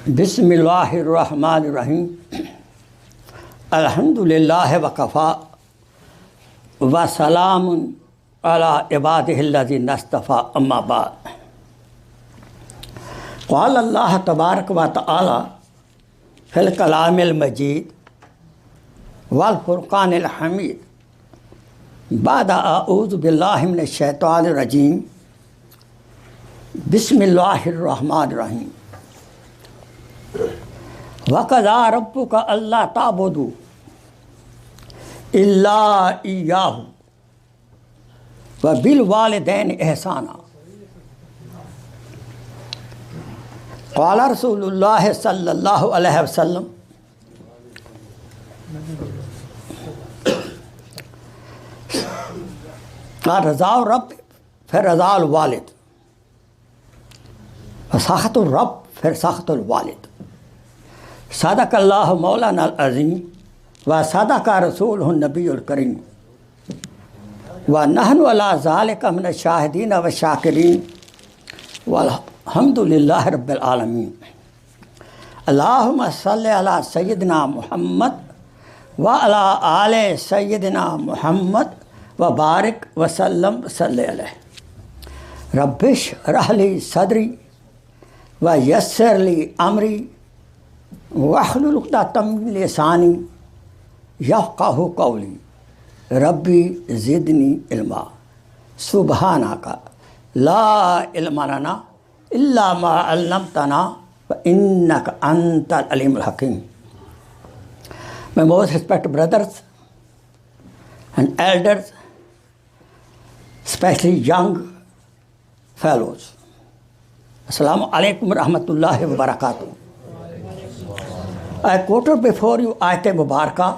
बिस्मिल्लाहिर्रहमानिर्रहीम अल्हम्दुलिल्लाहि वकफ़ा व सलामुन अला इबादिहिल्लज़ीना इस्तफ़ा अम्मा बाद। क़ाल अल्लाह तबारक व तआला फ़िल कलामिल मजीद वल फ़ुरक़ानिल हमीद बादा अऊज़ु बिल्लाहि मिनश शैतानिर रजीम बिस्मिल्लाहिर्रहमानिर्रहीम वक़ज़ा रब्बुका अल्ला ताबुदू इल्ला इय्याहु व बिल वालिदैनि इहसाना। क़ाल रसूलुल्लाह सल्लल्लाहु अलैहि वसल्लम रज़ाउ रब फिर रज़ाउल वालिद व सख़तुर रब फिर सख़तुल वालिद। सदक़ल्लाहु मौलाना अज़ीम व सदक़ा रसूलुहुन नबियुल करीम व नहनु अला ज़ालिका मिनश शाहिदीन व शाकिरीन वल्हम्दुलिल्लाहि रब्बिल आलमीन। अल्लाहुम्मा सल्लि अला सय्यिदिना मुहम्मद व अला आले सय्यिदिना मुहम्मद व बारिक व सल्लम सल्लि अलैहि। रब्बिश्रह ली सदरी व यस्सिर ली अमरी वहलुल उक़दतम मिन लिसानी यफ़क़हू क़ौली। रब्बी ज़िदनी इल्मा सुब्हानका ला इल्मा लना इल्ला मा अल्लमतना व इन्नका अंतल अलीमुल हकीम। My most respected brothers and elders, especially young fellows, Assalamu alaikum wa rahmatullahi wa barakatuh. I quoted before you Ayat Mubarakah,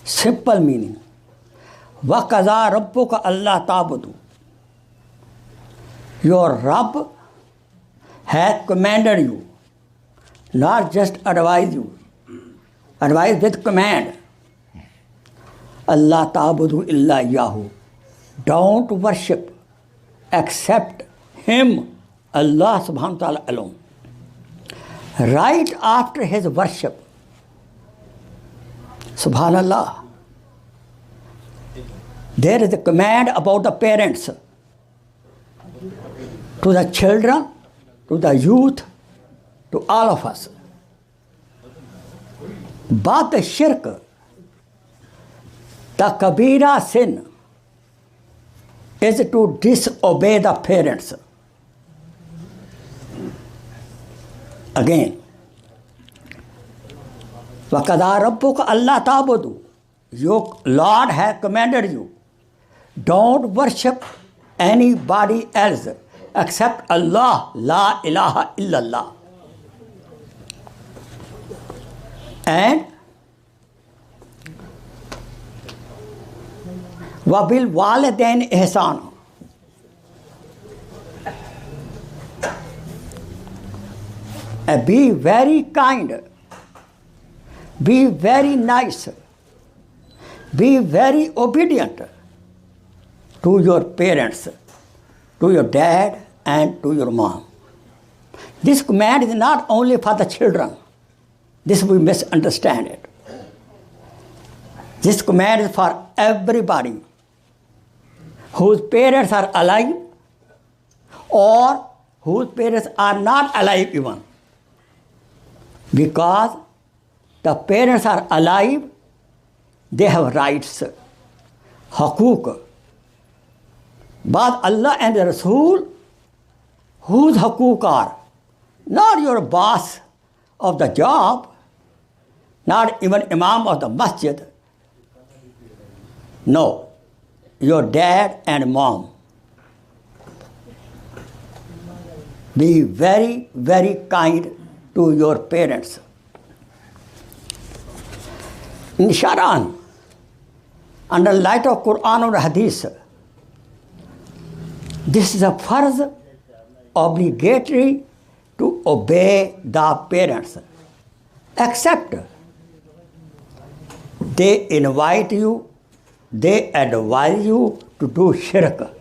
simple meaning. وَقَضَى رَبُّكَ أَلَّا تَعْبُدُوا. Your Rabb has commanded you, not just advise you. Advise with command. Allah ta'budu illa yahu. Don't worship except Him, Allah subhanahu wa ta'ala alone. Right after His worship, subhanallah, there is a command about the parents, to the children, to the youth, to all of us. But the shirk, the kabira sin, is to disobey the parents. Again, وَقَضَى رَبُّكَ أَلَّا تَعْبُدُوا. Your Lord has commanded you, don't worship anybody else except Allah, la ilaha illallah. And وَبِالْ وَالِدَيْنِ إِحْسَانًا. Be very kind, be very nice, be very obedient to your parents, to your dad and to your mom. This command is not only for the children. This we misunderstand it. This command is for everybody whose parents are alive or whose parents are not alive even. Because the parents are alive, they have rights, haqooq. But Allah and the Rasul, whose haqooq are? Not your boss of the job, not even imam of the masjid. No, your dad and mom. Be very, very kind to your parents. In Sharan, under light of Quran or Hadith, this is a farz, obligatory to obey the parents, except they invite you, they advise you to do shirk.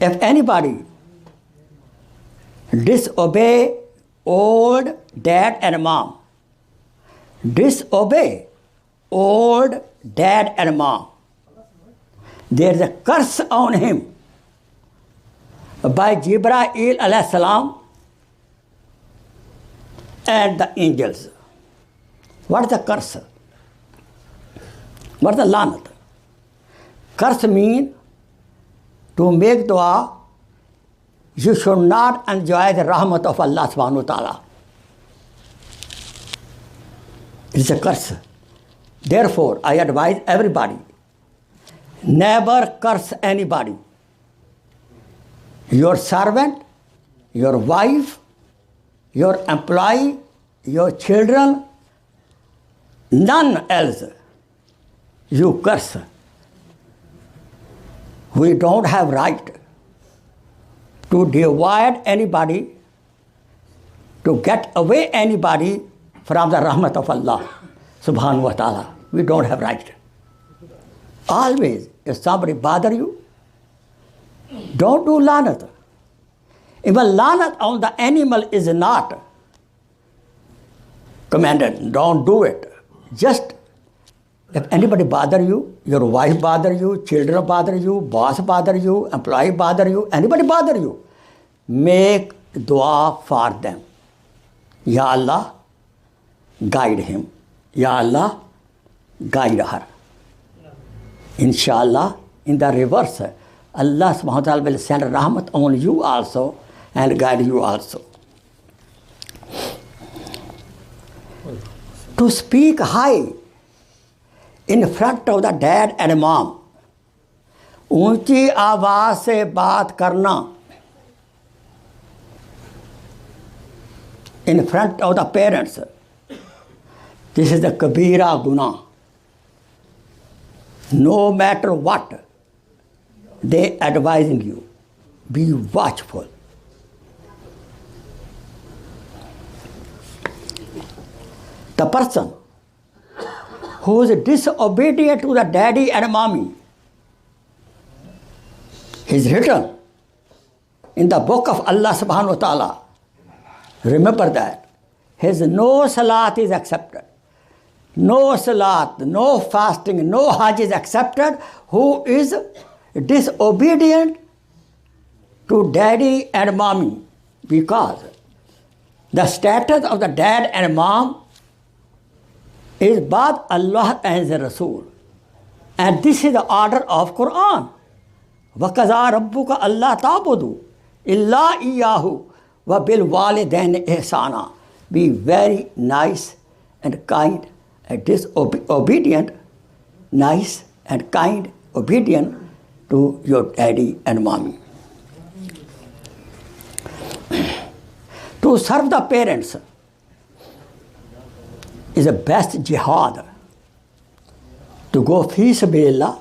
If anybody disobey old dad and mom, disobey old dad and mom, there is a curse on him by Jibreel alayhi salam and the angels. What is the curse? What is the lanat? Curse means to make dua, you should not enjoy the rahmat of Allah subhanahu wa ta'ala. It's a curse. Therefore, I advise everybody, never curse anybody. Your servant, your wife, your employee, your children, none else. You curse. We don't have right to divide anybody, to get away anybody from the rahmat of Allah subhanahu wa ta'ala. We don't have right. Always, if somebody bother you, don't do lanat. Even lanat on the animal is not commanded. Don't do it. Just if anybody bother you, your wife bother you, children bother you, boss bother you, employee bother you, anybody bother you, make dua for them. Ya Allah, guide him. Ya Allah, guide her. Inshallah, in the reverse, Allah subhanahu wa ta'ala will send rahmat on you also and guide you also. To speak high in front of the dad and mom, ऊंची आवाज से बात करना in front of the parents, this is the kabira guna. No matter what they advising you, be watchful. The person who is disobedient to the daddy and mommy is written in the book of Allah subhanahu wa ta'ala. Remember that. His no salat is accepted. No salat, no fasting, no hajj is accepted who is disobedient to daddy and mommy, because the status of the dad and mom is both Allah and the Rasul. And this is the order of Quran. وَقَضَى رَبُّكَ أَلَّا تَعْبُدُوا إِلَّا إِيَّاهُ وَبِالْوَالِدَيْنِ إِحْسَانًا. Be very nice and kind and disobedient, nice and kind, obedient to your daddy and mommy. To serve the parents is the best jihad. To go fi sabilillah,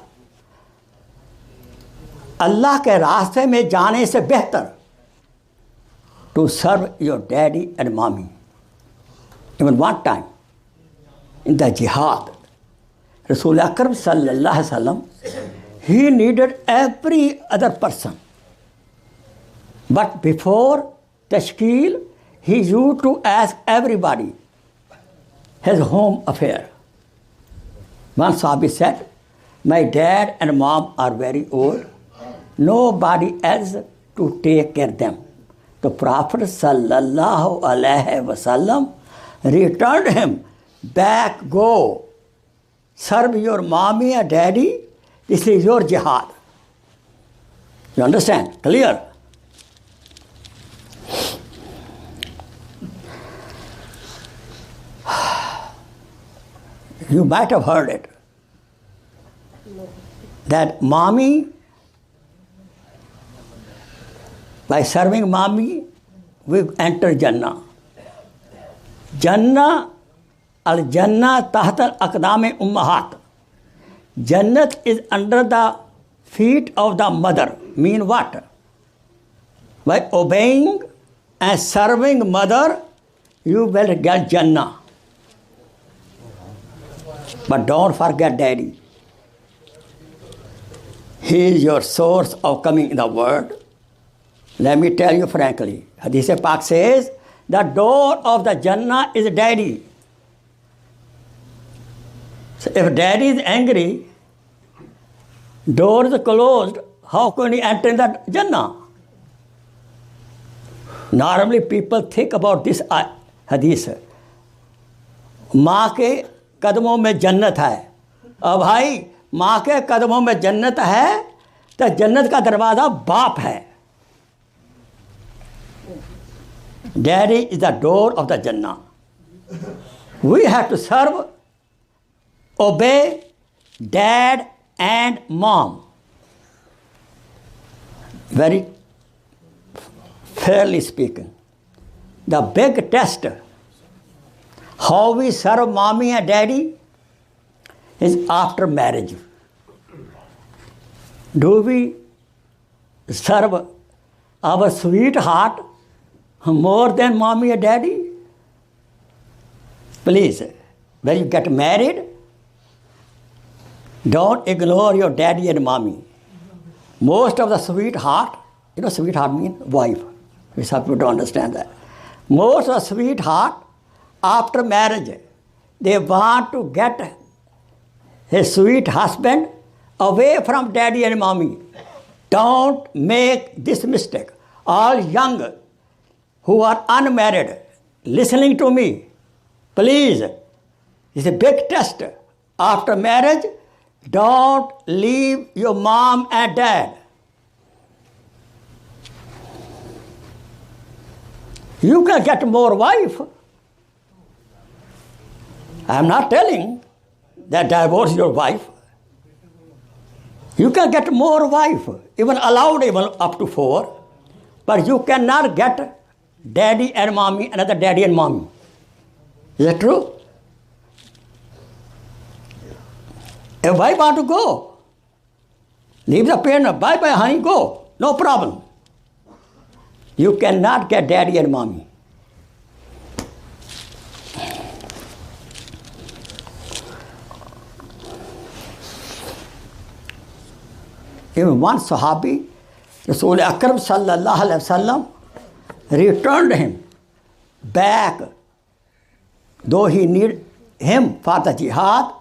Allah के रास्ते में जाने से बेहतर to serve your daddy and mommy. Even one time in the jihad, Rasul Akram sallallahu alaihi wasallam, he needed every other person. But before tashkil, he used to ask everybody his home affair. One Sahabi said, my dad and mom are very old. Nobody else to take care of them. The Prophet sallallahu alaihi wasallam returned him back, go, serve your mommy and daddy. This is your jihad. You understand? Clear? You might have heard it, that mommy, by serving mommy, we enter Jannah. Jannah, al-Jannah taht al-aqdam ummahat. Jannat is under the feet of the mother. Mean what? By obeying and serving mother, you will get Jannah. But don't forget daddy. He is your source of coming in the world. Let me tell you frankly. Hadith Pak says, the door of the Jannah is daddy. So if daddy is angry, door is closed, how can he enter in the Jannah? Normally people think about this hadith. माँ के कदमों में जन्नत है। अब भाई माँ के कदमों में जन्नत है तो जन्नत का दरवाज़ा बाप है। Daddy is the door of the Jannah. We have to serve, obey dad and mom. Very fairly speaking. The big test, how we serve mommy and daddy, is after marriage. Do we serve our sweetheart more than mommy and daddy? Please, when you get married, don't ignore your daddy and mommy. Most of the sweetheart, sweetheart means wife. Some people don't understand that. Most of the sweetheart, after marriage, they want to get his sweet husband away from daddy and mommy. Don't make this mistake. All young who are unmarried, listening to me, please, it's a big test. After marriage, don't leave your mom and dad. You can get more wife. I am not telling that divorce your wife. You can get more wife, even allowed even up to 4, but you cannot get daddy and mommy, another daddy and mommy. Is that true? If wife want to go, leave the parent, bye-bye honey, go, no problem. You cannot get daddy and mommy. Even one Sahabi, Rasul Akram sallallahu alaihi wasallam, returned him back. Though he need him for the jihad,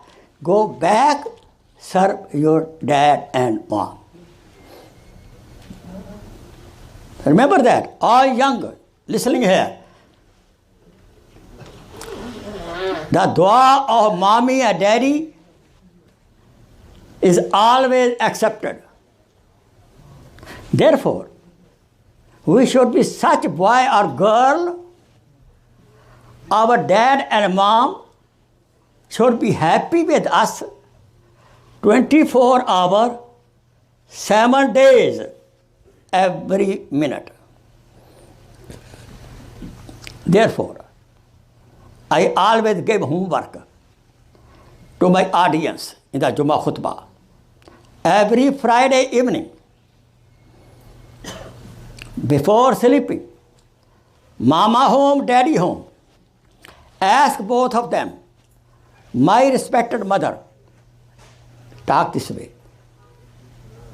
go back, serve your dad and mom. Remember that, all young, listening here. The dua of mommy and daddy is always accepted. Therefore, we should be such boy or girl, our dad and mom should be happy with us 24 hours, 7 days, every minute. Therefore, I always give homework to my audience in the Jummah Khutbah. Every Friday evening, before sleeping, mama home, daddy home, ask both of them, my respected mother, talk this way,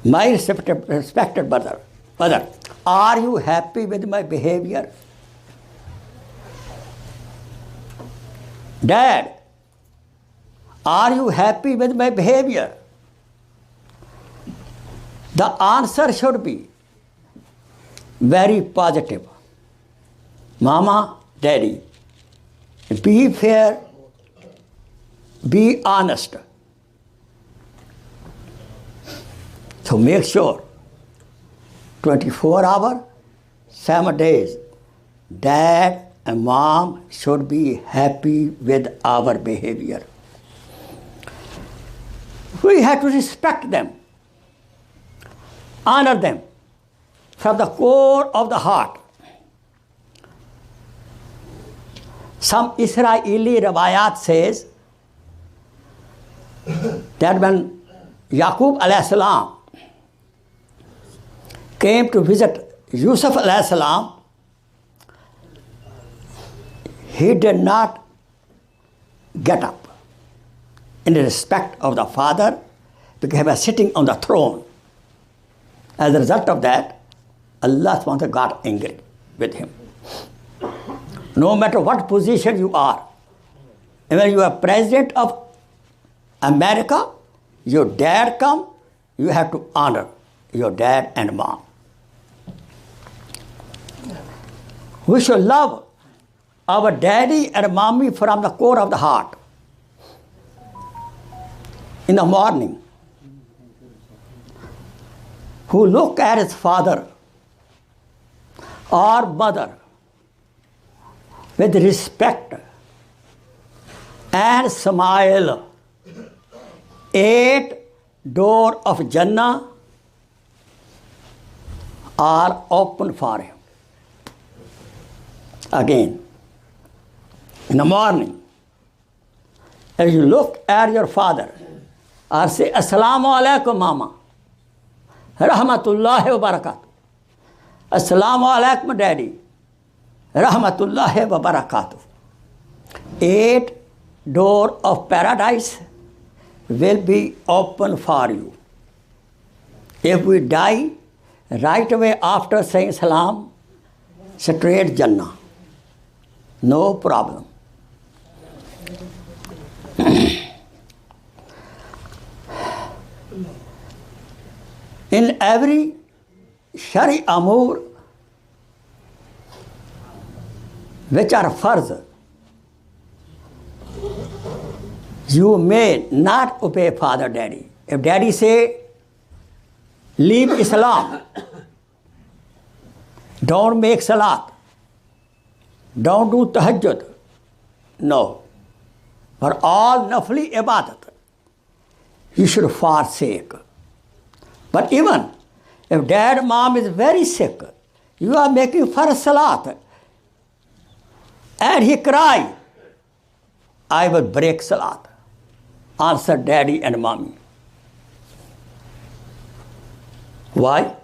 my respected mother, are you happy with my behavior? Dad, are you happy with my behavior? The answer should be very positive. Mama, daddy, be fair, be honest. So make sure 24 hours, 7 days, dad and mom should be happy with our behavior. We have to respect them, honor them from the core of the heart. Some Israeli riwayat says that when Yaqub alayhi salam came to visit Yusuf alayhi salam, he did not get up in respect of the father because he was sitting on the throne. As a result of that, Allah subhanahu wa ta'ala got angry with him. No matter what position you are, when you are president of America, your dad come, you have to honor your dad and mom. We should love our daddy and mommy from the core of the heart. In the morning, who look at his father or mother with respect and smile, 8 doors of Jannah are open for him. Again, in the morning, as you look at your father or say, Assalamu alaikum, mama, rahmatullahi wa barakatuh. Assalamu alaikum, daddy, rahmatullahi wa barakatuh. 8 doors of paradise will be open for you. If we die right away after saying salam, straight Jannah. No problem. In every shari amur, which are farz, you may not obey father, daddy. If daddy say, leave Islam, don't make salat, don't do tahajjud. No. For all nafli ibadat, you should forsake. But even if dad, mom is very sick, you are making first salat, and he cry, I will break salat. Answer daddy and mommy. Why?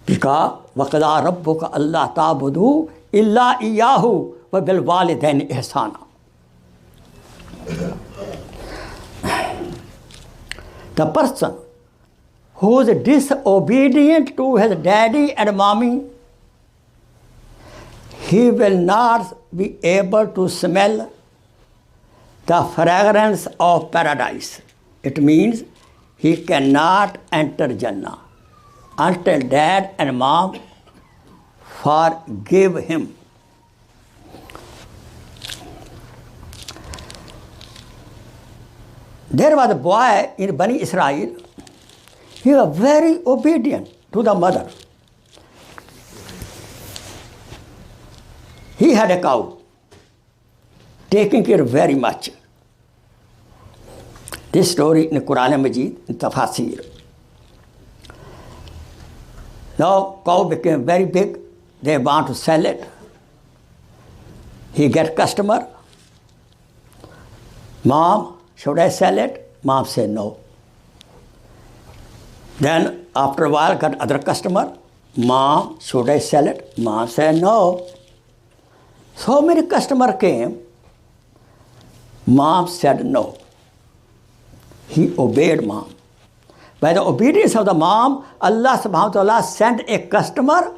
Because وَقَضَى رَبُّكَ أَلَّا تَعْبُدُوا إِلَّا إِيَّاهُ وَبِالْوَالِدَيْنِ إِحْسَانًا. The person who is disobedient to his daddy and mommy, he will not be able to smell the fragrance of paradise. It means he cannot enter Jannah until dad and mom forgive him. There was a boy in Bani Israel. He was very obedient to the mother. He had a cow, taking care very much. This story in the Quran Majid, in tafsir. Now cow became very big. They want to sell it. He get customer. Mom, should I sell it? Mom said no. Then after a while got other customer. Mom, should I sell it? Mom said no. So many customer came. Mom said no. He obeyed mom. By the obedience of the mom, Allah subhanahu wa ta'ala sent a customer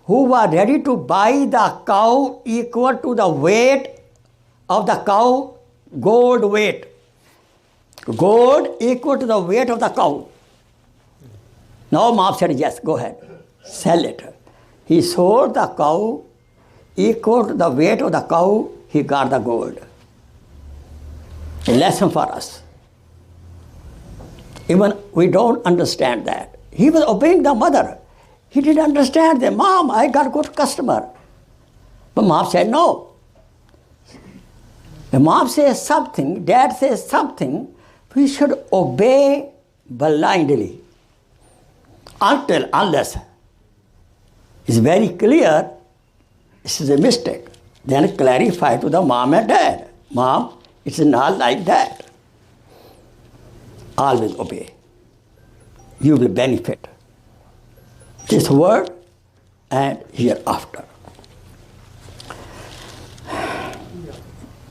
who was ready to buy the cow equal to the weight of the cow, gold weight. Gold equal to the weight of the cow. Now mom said, yes, go ahead, sell it. He sold the cow equal to the weight of the cow, he got the gold. A lesson for us. Even we don't understand that. He was obeying the mother. He didn't understand that, Mom, I got a good customer. But mom said no. If mom says something, dad says something, we should obey blindly. Unless it's very clear, this is a mistake. Then clarify to the mom and dad. Mom, it's not like that. Always obey. You will benefit this world and hereafter.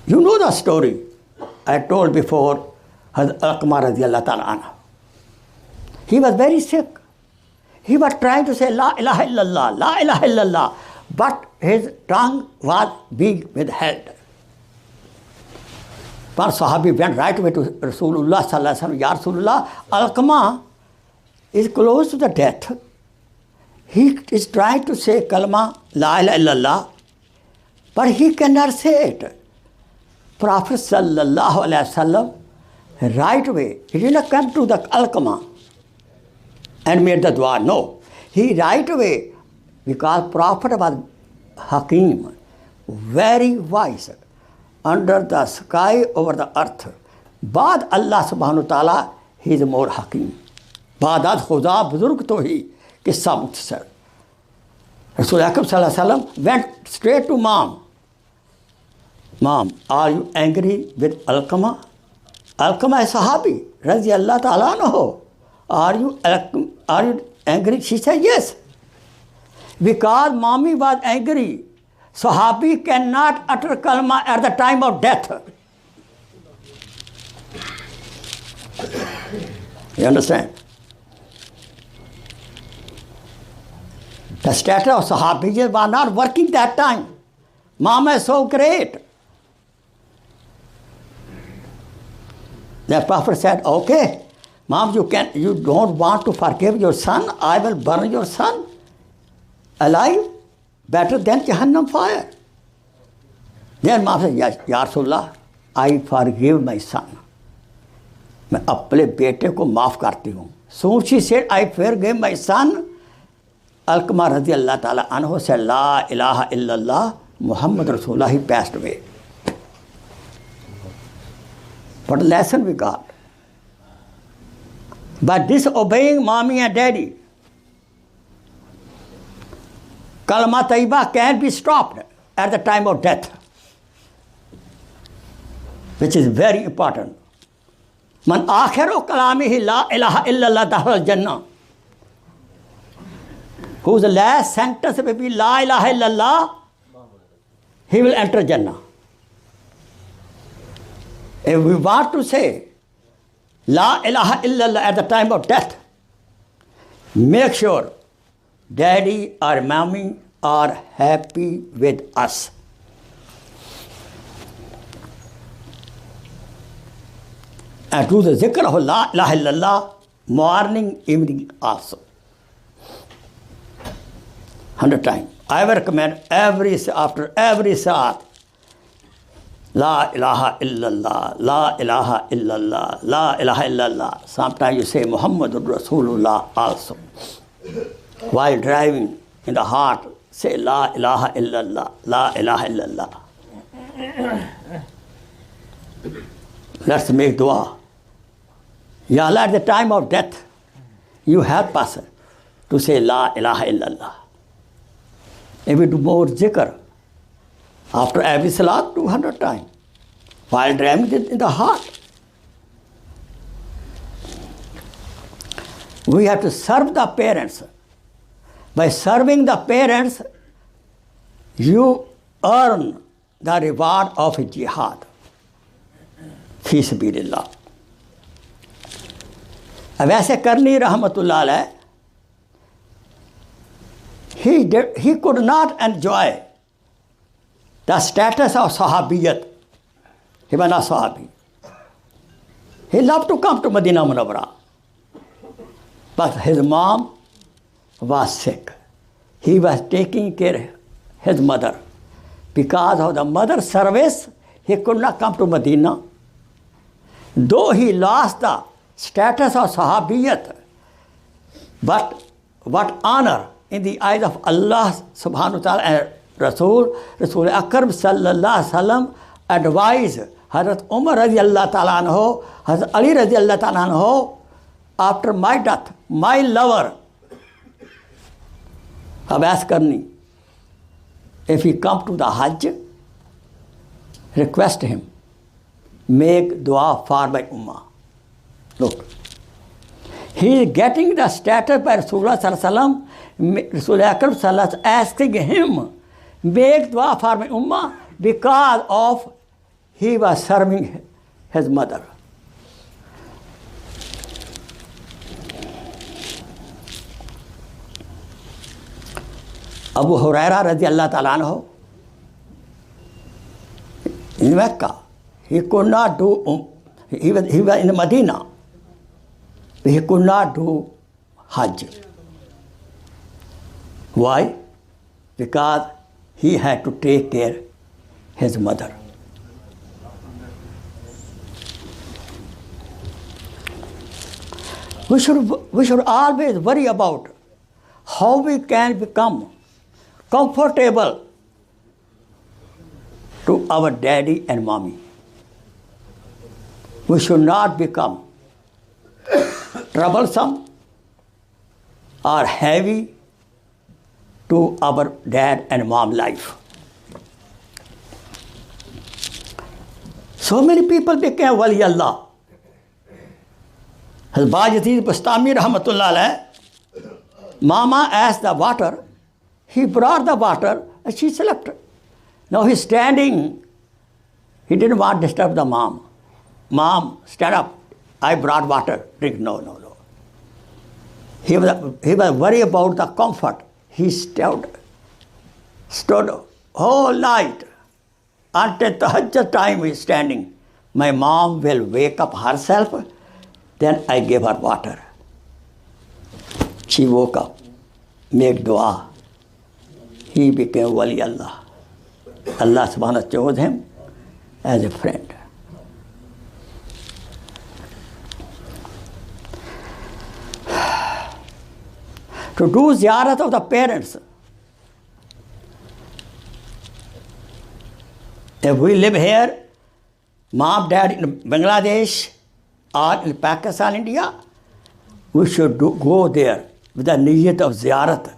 You know the story I told before, Hazrat Al-Qamar radiallahu ta'ala anhu. He was very sick. He was trying to say La ilaha illallah, La ilaha illallah, but his tongue was being withheld. One Sahabi went right away to Rasulullah sallallahu alaihi wasallam. Ya Rasulullah, Alqama is close to the death. He is trying to say kalma, La ilaha illallah, but he cannot say it. Prophet sallallahu alaihi wasallam right away, he did not come to the Alqama and made the dua. No, he right away, because Prophet was Hakim, very wise, under the sky, over the earth. Baad Allah subhanahu wa ta'ala, he is more Hakim. Baadat Khuda Buzurg to hi, Kissa Mukhtasar. Rasul Akram sallallahu alaihi wasallam went straight to Mom. Mom, are you angry with Alqama? Alqama is Sahabi, Radiyallahu ta'ala anhu. Are you angry? She said yes. Because mommy was angry. Sahabi cannot utter kalma at the time of death. You understand? The status of Sahabis was not working that time. Mama is so great. The Prophet said, okay, Mom, you don't want to forgive your son, I will burn your son alive, better than Jahannam fire. Then Mom said, yes, Ya Rasulullah, I forgive my son. मैं अपने बेटे को माफ करती हूँ. So she said, I forgive my son. Alqama radiyallahu ta'ala anhu said, La ilaha illallah, Muhammad Rasulullah, he passed away. What a lesson we got. By disobeying mommy and daddy, kalma tayyiba can be stopped at the time of death, which is very important. Man akhiru kalamihi la ilaha illallah dahul Jannah. Whose last sentence will be La ilaha illallah, he will enter Jannah. If we want to say La ilaha illallah at the time of death, make sure daddy or mommy are happy with us. And do the zikr of La ilaha illallah morning, evening also. 100 times. I will recommend after every salat, La ilaha illallah, La ilaha illallah, La ilaha illallah. Sometimes you say Muhammadur Rasulullah also. While driving in the heart, say La ilaha illallah, La ilaha illallah. Let's make dua. Ya Allah, at the time of death, you help us to say La ilaha illallah. If we do more zikr, after every salat, 200 times. While driving in the heart. We have to serve the parents. By serving the parents, you earn the reward of a jihad. Fi sabilillah. अब ऐसे करनी रहमतुल्लाह अलैह, he could not enjoy the status of Sahabiyat. He was not Sahabi. He loved to come to Medina Munawwara. But his mom was sick. He was taking care of his mother. Because of the mother's service, he could not come to Medina. Though he lost the status of Sahabiyat, but what honor in the eyes of Allah subhanahu wa ta'ala and Rasul Akram sallallahu alaihi wasallam advised Hazrat Umar radiyallahu ta'ala anhu, Hazrat Ali radiyallahu ta'ala anhu, after my death, my lover, Abbas Karni, if he come to the Hajj, request him, make dua for my ummah. Look, he is getting the status by Rasulullah sallallahu alaihi wasallam, Rasulullah Akram sallallahu alaihi wasallam asking him, make dua for my ummah, because of he was serving his mother. Abu Huraira radiallahu ta'ala anhu, in Mecca, he could not do, he was in Medina, he could not do Hajj. Why? Because he had to take care of his mother. We should always worry about how we can become comfortable to our daddy and mommy. We should not become troublesome or heavy to our dad and mom life. So many people became wali Allah. Hazrat Bastami Rahmatullah alayh, Mama asked the water, he brought the water and she selected. Now he's standing, he didn't want to disturb the mom. Mom, stand up, I brought water, drink. No. He was worried about the comfort. He stood whole night until the Hajj time he's standing. My mom will wake up herself, then I gave her water. She woke up, made dua. He became wali Allah. Allah subhanahu wa ta'ala chose him as a friend. To do ziyarat of the parents. If we live here, mom, dad in Bangladesh or in Pakistan, India, we should go there with the niyat of ziyarat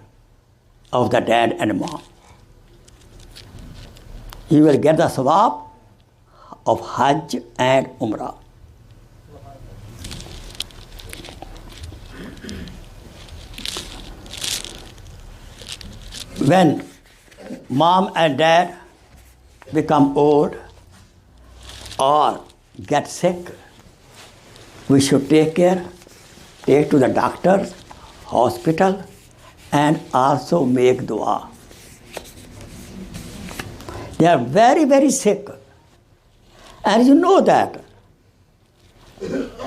of the dad and mom. You will get the sawab of Hajj and Umrah. When mom and dad become old or get sick, we should take to the doctors, hospital, and also make dua. They are very, very sick. And you know that.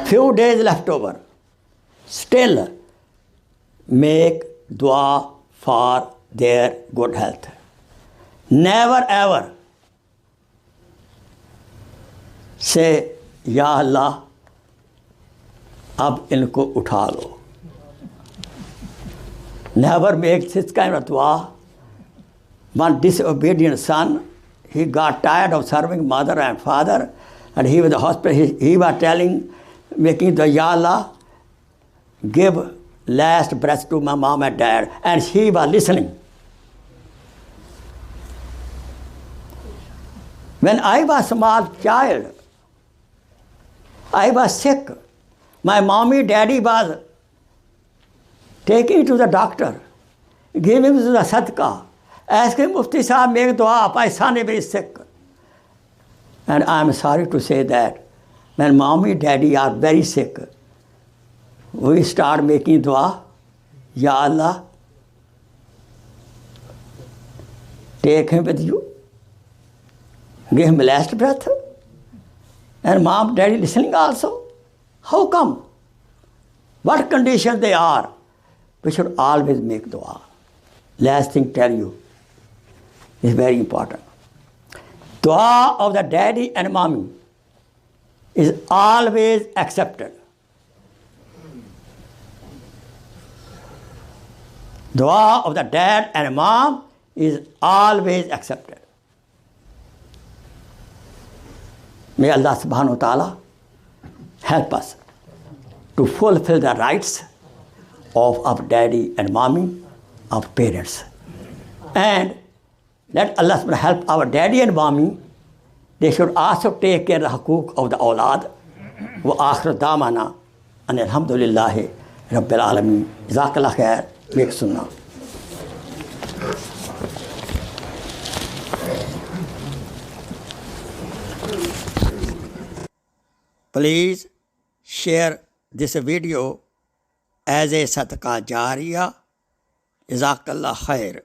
Few days left over. Still make dua for their good health. Never ever say, Ya Allah, ab inko utha lo. Never make this kind of dua. One disobedient son, he got tired of serving mother and father, and he was in the hospital. He was making the Ya Allah, give last breath to my mom and dad, and she was listening. When I was a small child, I was sick. My mommy, daddy was taking to the doctor, gave him the sadaqah, asked him, Mufti Sahab, make dua, my son is very sick. And I'm sorry to say that when mommy, daddy are very sick, we start making dua, Ya Allah, take him with you, give him last breath, and mom, daddy listening also. How come? What condition they are? We should always make dua. Last thing tell you is very important. Dua of the daddy and mommy is always accepted. Dua of the dad and mom is always accepted. May Allah subhanahu wa ta'ala help us to fulfill the rights of our daddy and mommy, our parents. And let Allah subhanahu wa ta'ala help our daddy and mommy. They should also take care of the hukuk of the awlad. Wa akhir damana and alhamdulillahi rabbil alameen. Jazakallah khair. Make sunnah. Please share this video as a sadaqah jariyah. Jazakallah khair.